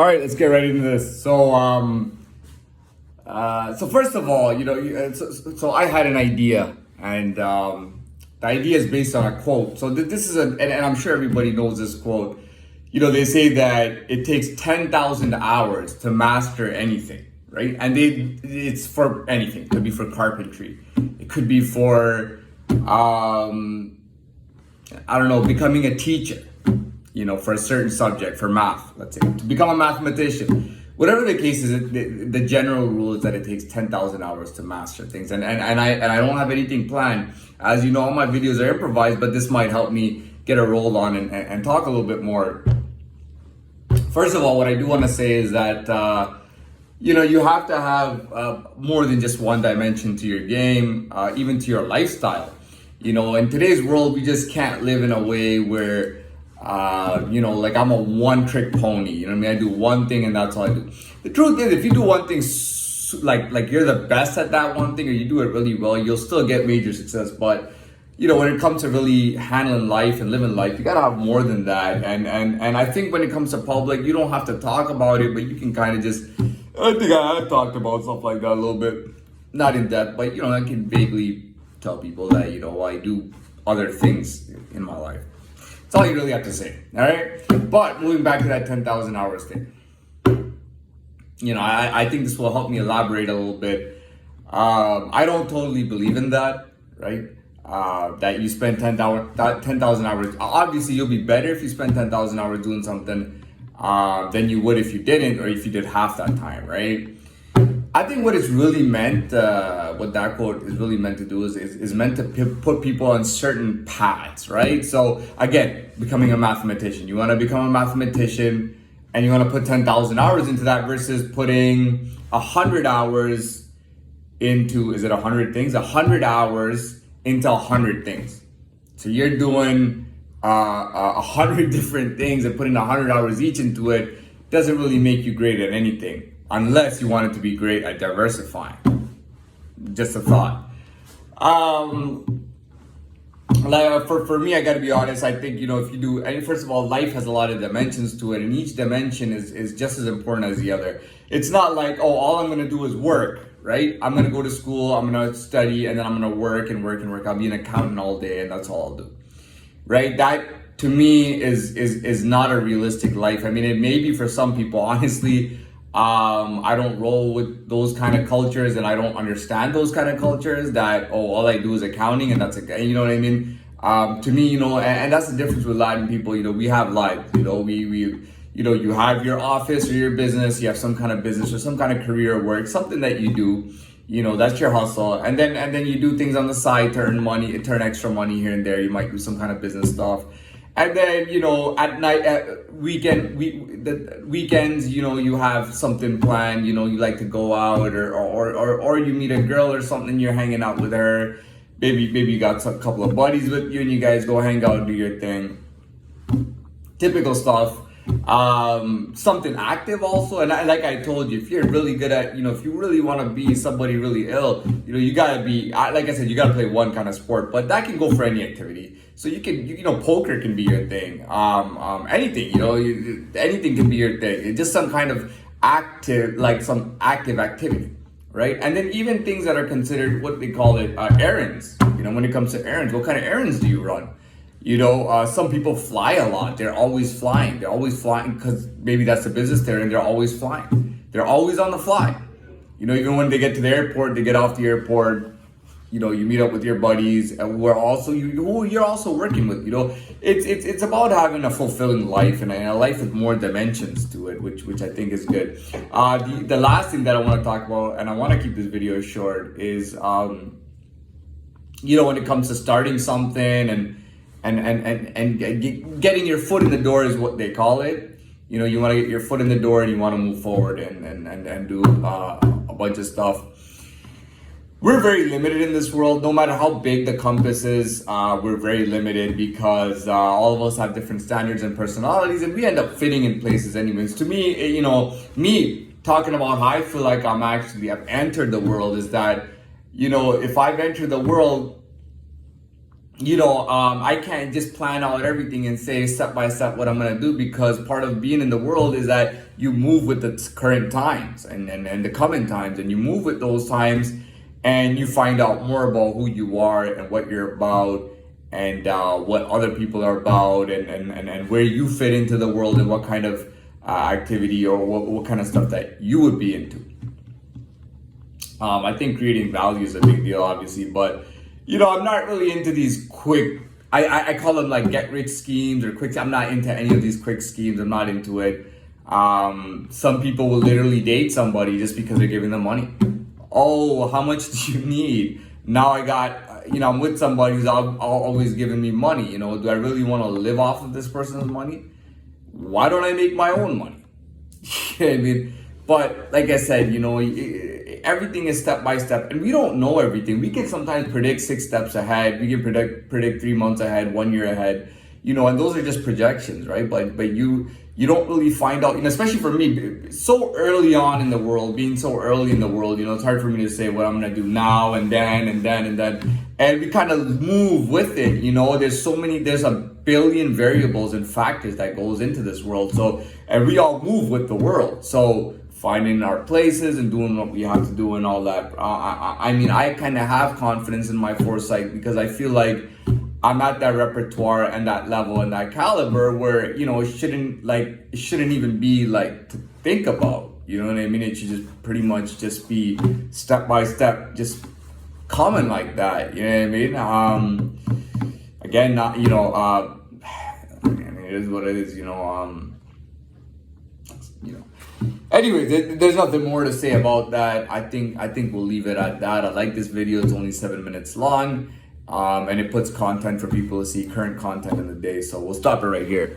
All right, let's get right into this. So first of all, so I had an idea, and the idea is based on a quote. So this is and I'm sure everybody knows this quote. They say that it takes 10,000 hours to master anything, right? And it's for anything. It could be for carpentry. It could be for, I don't know, becoming a teacher, for a certain subject, for math, let's say, to become a mathematician. Whatever the case is, the general rule is that it takes 10,000 hours to master things. And I don't have anything planned. As you know, all my videos are improvised, but this might help me get a roll on and talk a little bit more. First of all, what I do want to say is that, you have to have more than just one dimension to your game, even to your lifestyle. In today's world, we just can't live in a way where, like I'm a one-trick pony. You know what I mean? I do one thing and that's all I do. The truth is, if you do one thing like you're the best at that one thing, or you do it really well, you'll still get major success. But when it comes to really handling life and living life, you gotta have more than that. And I think when it comes to public, you don't have to talk about it, but you can kind of just. I think I talked about stuff like that a little bit, not in depth, but I can vaguely tell people that I do other things in my life. That's all you really have to say, all right? But moving back to that 10,000 hours thing, I think this will help me elaborate a little bit. I don't totally believe in that, right? That you spend 10,000 hours. Obviously, you'll be better if you spend 10,000 hours doing something than you would if you didn't, or if you did half that time, right? I think what it's really meant, what that quote is really meant to do is meant to put people on certain paths, right? So again, becoming a mathematician. You want to become a mathematician and you want to put 10,000 hours into that versus putting 100 hours into, is it 100 things? 100 hours into 100 things. So you're doing 100 different things and putting 100 hours each into it doesn't really make you great at anything. Unless you want it to be great at diversifying. Just a thought. For me, I gotta be honest, I think, if you do, and first of all, life has a lot of dimensions to it, and each dimension is just as important as the other. It's not like, all I'm gonna do is work, right? I'm gonna go to school, I'm gonna study, and then I'm gonna work and work and work. I'll be an accountant all day, and that's all I'll do, right? That, to me, is not a realistic life. I mean, it may be for some people, honestly. I don't roll with those kind of cultures, and I don't understand those kind of cultures that, all I do is accounting and that's okay. You know what I mean? To me, and that's the difference with Latin people. We have lives, you have your office or your business, you have some kind of business or some kind of career or work, something that you do, that's your hustle. And then you do things on the side to earn money, turn extra money here and there. You might do some kind of business stuff. And then, at night, weekends, you have something planned, you like to go out or you meet a girl or something, you're hanging out with her. Maybe you got a couple of buddies with you and you guys go hang out and do your thing. Typical stuff. Something active also. And like I told you, if you're really good at, if you really want to be somebody really ill, you gotta be, like I said, you gotta play one kind of sport, but that can go for any activity. So you can, poker can be your thing. Anything, anything can be your thing. It's just some kind of some active activity, right? And then even things that are considered, what they call it, errands. When it comes to errands, what kind of errands do you run? Some people fly a lot. They're always flying. They're always flying because maybe that's the business they're in. They're always flying. They're always on the fly. Even when they get to the airport, they get off the airport. You meet up with your buddies, and who you're also working with. It's about having a fulfilling life and a life with more dimensions to it, which I think is good. The last thing that I want to talk about, and I want to keep this video short, is when it comes to starting something and getting your foot in the door is what they call it. You want to get your foot in the door and you want to move forward and do a bunch of stuff. We're very limited in this world. No matter how big the compass is, we're very limited because all of us have different standards and personalities, and we end up fitting in places anyways. To me, me talking about how I feel like I've entered the world is that, if I've entered the world, I can't just plan out everything and say step by step what I'm gonna do, because part of being in the world is that you move with the current times and the coming times, and you move with those times, and you find out more about who you are and what you're about, and what other people are about, and where you fit into the world, and what kind of activity or what kind of stuff that you would be into. I think creating value is a big deal, obviously, but I'm not really into these quick, I call them like get rich schemes or quick. I'm not into any of these quick schemes. I'm not into it. Some people will literally date somebody just because they're giving them money. Oh, how much do you need? Now I got, I'm with somebody who's always giving me money. Do I really want to live off of this person's money? Why don't I make my own money? I mean, but like I said, everything is step by step, and we don't know everything. We can sometimes predict 6 steps ahead. We can predict 3 months ahead, 1 year ahead, and those are just projections, right? But you don't really find out, especially for me, so early on in the world, being so early in the world, it's hard for me to say what I'm gonna do now and then, and we kind of move with it. There's a billion variables and factors that goes into this world. So, and we all move with the world. So finding our places and doing what we have to do and all that. I kind of have confidence in my foresight, because I feel like I'm at that repertoire and that level and that caliber where, it shouldn't even be like to think about, you know what I mean? It should just pretty much just be step by step, just coming like that, you know what I mean? Again, not, it is what it is, Anyway, there's nothing more to say about that. I think we'll leave it at that. I like this video. It's only 7 minutes long, and it puts content for people to see, current content in the day. So we'll stop it right here.